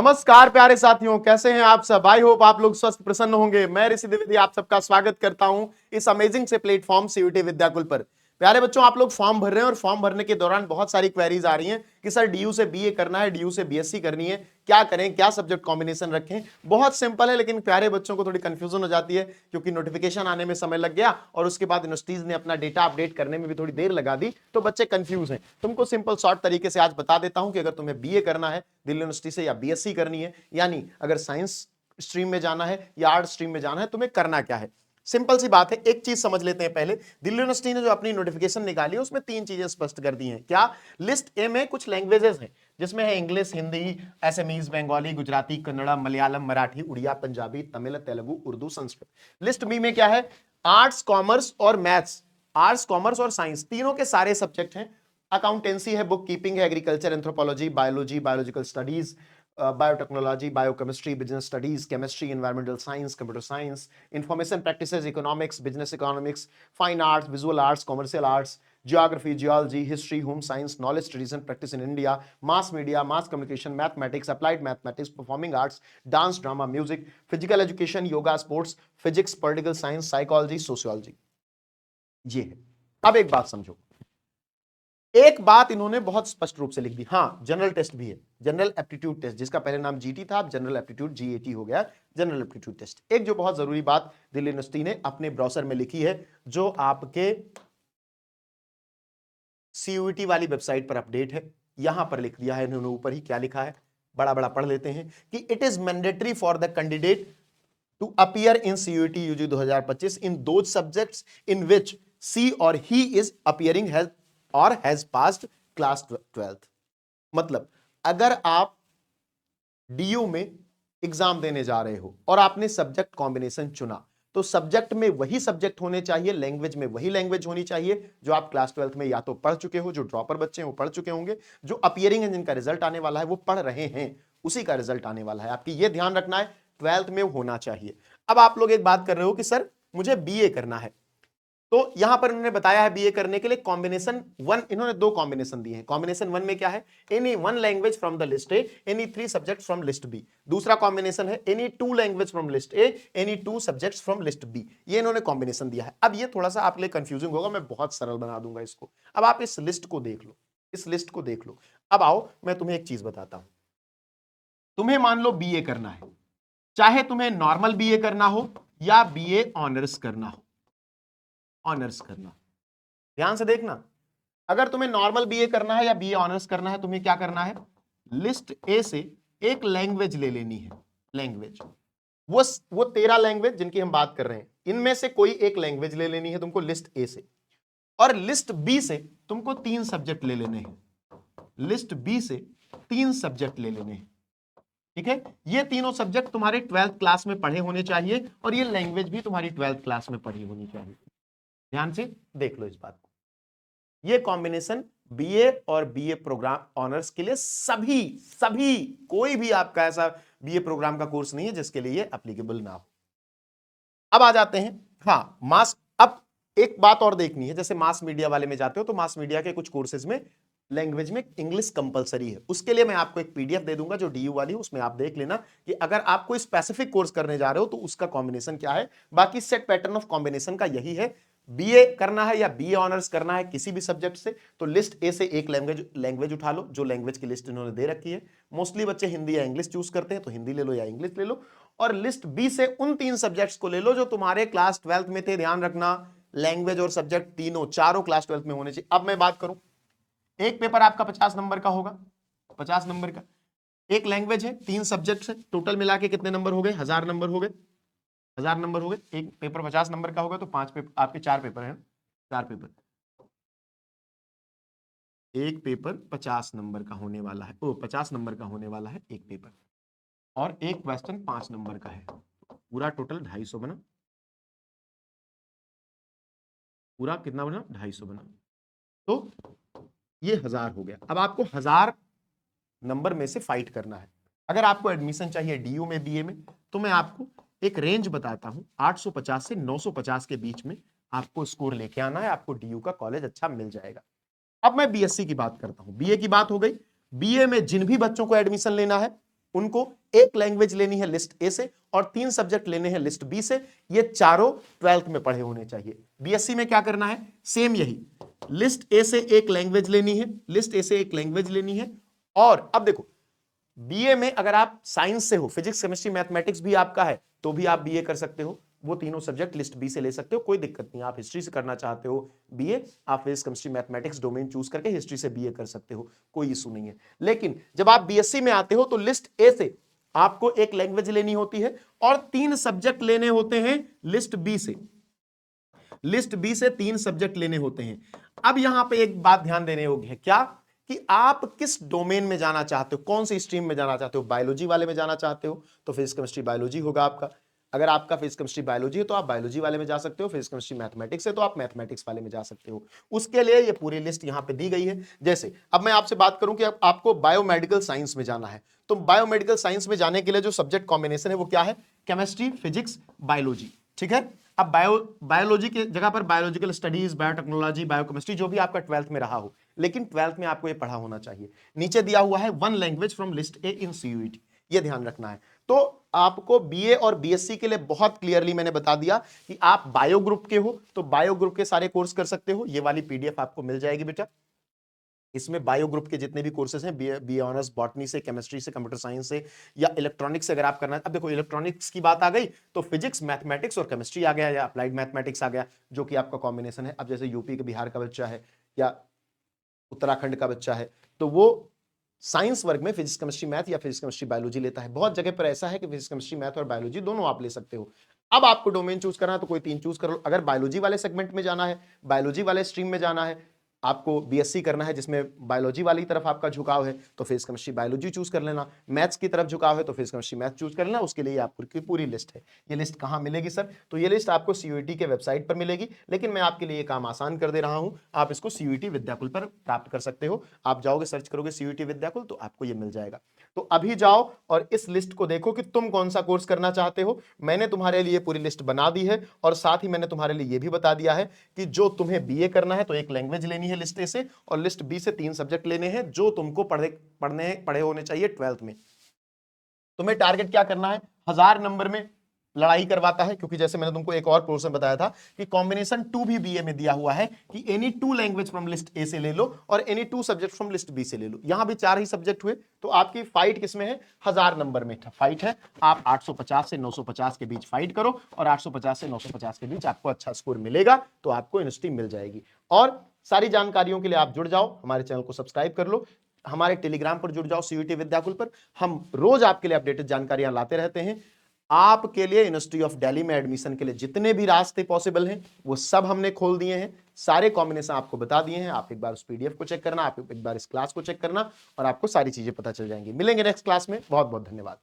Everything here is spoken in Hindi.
नमस्कार प्यारे साथियों, कैसे हैं आप सब। आई होप आप लोग स्वस्थ प्रसन्न होंगे। मैं ऋषि द्विवेदी आप सबका स्वागत करता हूं इस अमेजिंग से प्लेटफॉर्म सीयूटी विद्याकुल पर। प्यारे बच्चों, आप लोग फॉर्म भर रहे हैं और फॉर्म भरने के दौरान बहुत सारी क्वेरीज आ रही हैं कि सर डीयू से बीए करना है, डीयू से बीएससी करनी है, क्या करें, क्या सब्जेक्ट कॉम्बिनेशन रखें। बहुत सिंपल है, लेकिन प्यारे बच्चों को थोड़ी कंफ्यूजन हो जाती है क्योंकि नोटिफिकेशन आने में समय लग गया और उसके बाद यूनिवर्सिटीज ने अपना डेटा अपडेट करने में भी थोड़ी देर लगा दी, तो बच्चे कंफ्यूज हैं। तुमको सिंपल शॉर्ट तरीके से आज बता देता हूं कि अगर तुम्हें बीए करना है दिल्ली यूनिवर्सिटी से या बीएससी करनी है, यानी अगर साइंस स्ट्रीम में जाना है या आर्ट स्ट्रीम में जाना है, तुम्हें करना क्या है। सिंपल सी बात है, एक चीज समझ लेते हैं पहले। दिल्ली यूनिवर्सिटी ने जो अपनी नोटिफिकेशन निकाली है उसमें तीन चीजें स्पष्ट कर दी हैं। क्या? लिस्ट ए में कुछ लैंग्वेजेस हैं जिसमें है English, Hindi, Assamese, Bengali, Gujarati, Kannada, Malayalam, Marathi, Oriya, Punjabi, Tamil, Telugu, Urdu, Sanskrit. List B में क्या है? आर्ट्स, कॉमर्स और मैथ्स। आर्ट्स, कॉमर्स और साइंस तीनों के सारे सब्जेक्ट हैं। अकाउंटेंसी है, बुक कीपिंग है, agriculture, anthropology, biology, biological studies, biotechnology, biochemistry, business studies, chemistry, environmental science, computer science, information practices, economics, business economics, fine arts, visual arts, commercial arts, geography, geology, history, home science, knowledge studies and practice in India, mass media, mass communication, mathematics, applied mathematics, performing arts, dance, drama, music, physical education, yoga, sports, physics, political science, psychology, sociology. ये है। अब एक बात समझो, एक बात इन्होंने बहुत स्पष्ट रूप से लिख दी। हां, जनरल टेस्ट भी है, जनरल एप्टीट्यूड टेस्ट, जिसका पहले नाम जीटी था, अब जनरल एप्टीट्यूड जीएटी हो गया, जनरल एप्टीट्यूड टेस्ट। एक जो बहुत जरूरी बात दिल्ली यूनिवर्सिटी ने अपने ब्राउजर में लिखी है, जो आपके सीयूईटी वाली वेबसाइट पर अपडेट है, यहां पर लिख दिया है इन्होंने। ऊपर ही क्या लिखा है, बड़ा बड़ा पढ़ लेते हैं कि it is mandatory for the candidate to appear in CUET UG 2025 in those subjects in which she or he is appearing has or has passed class 12th। मतलब अगर आप डीयू में एग्जाम देने जा रहे हो और आपने सब्जेक्ट कॉम्बिनेशन चुना, तो सब्जेक्ट में वही सब्जेक्ट होने चाहिए, लैंग्वेज में वही लैंग्वेज होनी चाहिए जो आप क्लास 12th में या तो पढ़ चुके हो, जो ड्रॉपर बच्चे हैं वो पढ़ चुके होंगे, जो अपीयरिंग है, जिनका रिजल्ट आने वाला है वो पढ़ रहे हैं, उसी का रिजल्ट आने वाला है। आपकी ये ध्यान रखना है, 12th में होना चाहिए। अब आप लोग एक बात कर रहे हो कि सर मुझे बीए करना है, तो यहां पर उन्होंने बताया है बीए करने के लिए कॉम्बिनेशन वन, इन्होंने दो कॉम्बिनेशन दिए हैं। कॉम्बिनेशन वन में क्या है? Any one language from the list A, any three subjects from list B. दूसरा कॉम्बिनेशन है any two language from list A, any two subjects from list B. ये इन्होंने कॉम्बिनेशन दिया है। अब ये थोड़ा सा आपके लिए कंफ्यूजिंग होगा, मैं बहुत सरल बना दूंगा इसको। अब आप इस लिस्ट को देख लो, इस लिस्ट को देख लो। अब आओ मैं तुम्हें एक चीज बताता हूं। तुम्हें मान लो बीए करना है, चाहे तुम्हें नॉर्मल बीए करना हो या बीए ऑनर्स करना हो, ऑनर्स करना, ध्यान से देखना। अगर तुम्हें नॉर्मल बीए करना है या बीए ऑनर्स करना है, तुम्हें क्या करना है? लिस्ट ए से एक लैंग्वेज ले लेनी है। लैंग्वेज वो 13 लैंग्वेज जिनकी हम बात कर रहे हैं, इनमें से कोई एक लैंग्वेज ले लेनी है तुमको लिस्ट ए से। और लिस्ट बी से तुमको 3 सब्जेक्ट ले लेने हैं। लिस्ट बी से 3 सब्जेक्ट ले लेने हैं, ठीक है। ये तीनों सब्जेक्ट तुम्हारे 12th क्लास में पढ़े होने चाहिए और ये लैंग्वेज भी तुम्हारी 12th क्लास में पढ़ी होनी चाहिए। ध्यान से देख लो इस बात को। ये कॉम्बिनेशन बीए और बीए प्रोग्राम ऑनर्स के लिए सभी सभी कोई भी आपका ऐसा बीए प्रोग्राम का कोर्स नहीं है जिसके लिए ये एप्लीकेबल ना हो। अब आ जाते हैं, हाँ, मास। अब एक बात और देखनी है, जैसे मास मीडिया वाले में जाते हो तो मास मीडिया के कुछ कोर्सेज में लैंग्वेज में इंग्लिश कंपलसरी है। उसके लिए मैं आपको एक पीडीएफ दे दूंगा जो डीयू वाली, उसमें आप देख लेना कि अगर आप कोई स्पेसिफिक कोर्स करने जा रहे हो तो उसका कॉम्बिनेशन क्या है। बाकी सेट पैटर्न ऑफ कॉम्बिनेशन का यही है। बीए करना है या बीए ऑनर्स करना है किसी भी सब्जेक्ट से, तो लिस्ट ए से एक लैंग्वेज उठा लो, जो लैंग्वेज की लिस्ट इन्होंने दे रखी है। मोस्टली बच्चे हिंदी या इंग्लिश चूज करते हैं, तो हिंदी ले लो या इंग्लिश ले लो। और लिस्ट बी से उन 3 सब्जेक्ट्स को ले लो जो तुम्हारे क्लास 12th में थे। ध्यान रखना, लैंग्वेज और सब्जेक्ट तीनों चारों क्लास 12th में होने चाहिए। अब मैं बात करूं, एक पेपर आपका 50 नंबर का होगा, 50 नंबर का। एक लैंग्वेज है, 3 सब्जेक्ट है, टोटल मिला के कितने नंबर हो गए? 1000 नंबर हो गए, 1000 नंबर हो गए। एक पेपर 50 नंबर का होगा तो 5 पेपर आपके, 4 पेपर है, 4 पेपर। एक पेपर 50 नंबर का होने वाला है, 50 नंबर का होने वाला है एक पेपर, और एक क्वेश्चन 5 नंबर का है। पूरा टोटल 250 बना, पूरा कितना बना? 250 बना। तो ये 1000 हो गया। अब आपको 1000 नंबर में से फाइट करना है। अगर आपको एडमिशन चाहिए डीयू में, बीए में, तो मैं आपको एक रेंज बताता हूं, 850 से 950 के बीच में आपको स्कोर लेके आना है, आपको डीयू का कॉलेज अच्छा मिल जाएगा। अब मैं बीएससी की बात करता हूं, बीए की बात हो गई। बीए में जिन भी बच्चों को एडमिशन लेना है, उनको एक लैंग्वेज लेनी है लिस्ट ए से और 3 सब्जेक्ट लेने हैं लिस्ट बी से। ये चारों 12th में पढ़े होने चाहिए। बीएससी में क्या करना है, सेम यही, लिस्ट ए से एक लैंग्वेज लेनी है, लिस्ट ए से एक लैंग्वेज लेनी है। और अब देखो, बीए में अगर आप साइंस से हो, फिजिक्स केमिस्ट्री मैथमेटिक्स भी आपका है, तो भी आप बीए कर सकते हो। वो तीनों सब्जेक्ट लिस्ट बी से ले सकते हो, कोई दिक्कत नहीं। आप हिस्ट्री से करना चाहते हो बीए, आप physics chemistry mathematics domain choose करके हिस्ट्री से बीए कर सकते हो, कोई इशू नहीं है। लेकिन जब आप बीएससी में आते हो तो लिस्ट ए से आपको एक लैंग्वेज लेनी होती है और 3 सब्जेक्ट लेने होते हैं लिस्ट बी से। लिस्ट बी से 3 सब्जेक्ट लेने होते हैं। अब यहां पे एक बात ध्यान देने योग्य है, क्या कि आप किस डोमेन में जाना चाहते हो, कौन सी स्ट्रीम में जाना चाहते हो। बायोलॉजी वाले में जाना चाहते हो तो फिजिक्स केमिस्ट्री बायोलॉजी होगा आपका। अगर आपका फिजिक्स केमिस्ट्री बायोलॉजी है तो आप बायोलॉजी वाले में जा सकते हो। फिजिक्स केमिस्ट्री मैथमेटिक्स है तो आप मैथमेटिक्स वाले में जा सकते हो। उसके लिए ये पूरी लिस्ट यहां पे दी गई है। जैसे अब मैं आपसे बात करूं कि आपको बायोमेडिकल साइंस में जाना है, तो बायोमेडिकल साइंस में जाने के लिए जो सब्जेक्ट कॉम्बिनेशन है वो क्या है, केमिस्ट्री, फिजिक्स, बायोलॉजी। ठीक है, अब बायोलॉजी की जगह पर बायोलॉजिकल स्टडीज, बायोटेक्नोलॉजी, बायोकेमिस्ट्री, जो भी आपका 12th में रहा हो, लेकिन 12th में आपको ये पढ़ा होना चाहिए। नीचे दिया हुआ है 1 language from list A in CUET, ये ध्यान रखना है। तो आपको बीए और बीएससी के लिए बहुत क्लियरली मैंने बता दिया कि आप बायो ग्रुप के हो तो बायो ग्रुप के सारे कोर्स कर सकते हो। ये वाली पीडीएफ आपको मिल जाएगी बेटा। इसमें बायो ग्रुप के जितने भी कोर्सेज हैं, बी ऑनर्स बॉटनी से, केमिस्ट्री से, कंप्यूटर साइंस से या इलेक्ट्रॉनिक्स से अगर आप करना है। अब देखो, इलेक्ट्रॉनिक्स की बात आ गई तो फिजिक्स, मैथमेटिक्स और केमिस्ट्री आ गया या अप्लाइड मैथमेटिक्स आ गया, जो कि आपका कॉम्बिनेशन है। अब जैसे यूपी के, बिहार का बच्चा है या उत्तराखंड का बच्चा है तो वो साइंस वर्ग में फिजिक्स केमिस्ट्री मैथ या फिजिक्स केमिस्ट्री बायोलॉजी लेता है। बहुत जगह पर ऐसा है कि फिजिक्स केमिस्ट्री मैथ और बायोलॉजी दोनों आप ले सकते हो। अब आपको डोमेन चूज करना है तो कोई 3 चूज कर लो। अगर बायोलॉजी वाले सेगमेंट में जाना है, बायोलॉजी वाले स्ट्रीम में जाना है, आपको बीएससी करना है जिसमें बायोलॉजी वाली तरफ आपका झुकाव है, तो फिजिक्स केमिस्ट्री बायोलॉजी चूज कर लेना। मैथ्स की तरफ झुकाव है तो फिजिक्स केमिस्ट्री मैथ चूज कर लेना। उसके लिए आपकी पूरी लिस्ट है। ये लिस्ट कहां मिलेगी सर, तो ये लिस्ट आपको सीयूईटी के वेबसाइट पर मिलेगी, लेकिन मैं आपके लिए ये काम आसान कर दे रहा हूं। आप इसको सीयूईटी विद्याकुल पर प्राप्त कर सकते हो। आप जाओगे, सर्च करोगे सीयूईटी विद्याकुल, तो आपको ये मिल जाएगा। तो अभी जाओ और इस लिस्ट को देखो कि तुम कौन सा कोर्स करना चाहते हो। मैंने तुम्हारे लिए पूरी लिस्ट बना दी है और साथ ही मैंने तुम्हारे लिए ये भी बता दिया है कि जो तुम्हें बीए करना है तो एक लैंग्वेज लेनी है लिस्ट ए से और लिस्ट बी से 3 सब्जेक्ट लेने हैं जो तुमको पढ़े होने चाहिए 12th में। तुम्हें टारगेट क्या करना है, 1000 नंबर में लड़ाई करवाता है, क्योंकि जैसे मैंने तुमको एक और पोर्शन बताया था कि कॉम्बिनेशन 2 भी बीए में दिया हुआ है कि any 2 language from list A से ले लो और any 2 subject from list B से ले लो। यहां भी 4 ही सब्जेक्ट हुए, तो आपकी फाइट किसमें है, 1000 नंबर में फाइट है। आप 850 से 950 के बीच फाइट करो और 850 से 950 के बीच आपको अच्छा स्कोर मिलेगा तो आपको यूनिवर्सिटी मिल जाएगी। और सारी जानकारियों के लिए आप जुड़ जाओ, हमारे चैनल को सब्सक्राइब कर लो, हमारे टेलीग्राम पर जुड़ जाओ सीयूईटी विद्याकुल पर। हम रोज आपके लिए अपडेटेड जानकारियां लाते रहते हैं। आपके लिए यूनिवर्सिटी ऑफ दिल्ली में एडमिशन के लिए जितने भी रास्ते पॉसिबल हैं वो सब हमने खोल दिए हैं। सारे कॉम्बिनेशन आपको बता दिए हैं। आप एक बार उस पीडीएफ को चेक करना, आप एक बार इस क्लास को चेक करना और आपको सारी चीजें पता चल जाएंगी। मिलेंगे नेक्स्ट क्लास में। बहुत बहुत धन्यवाद।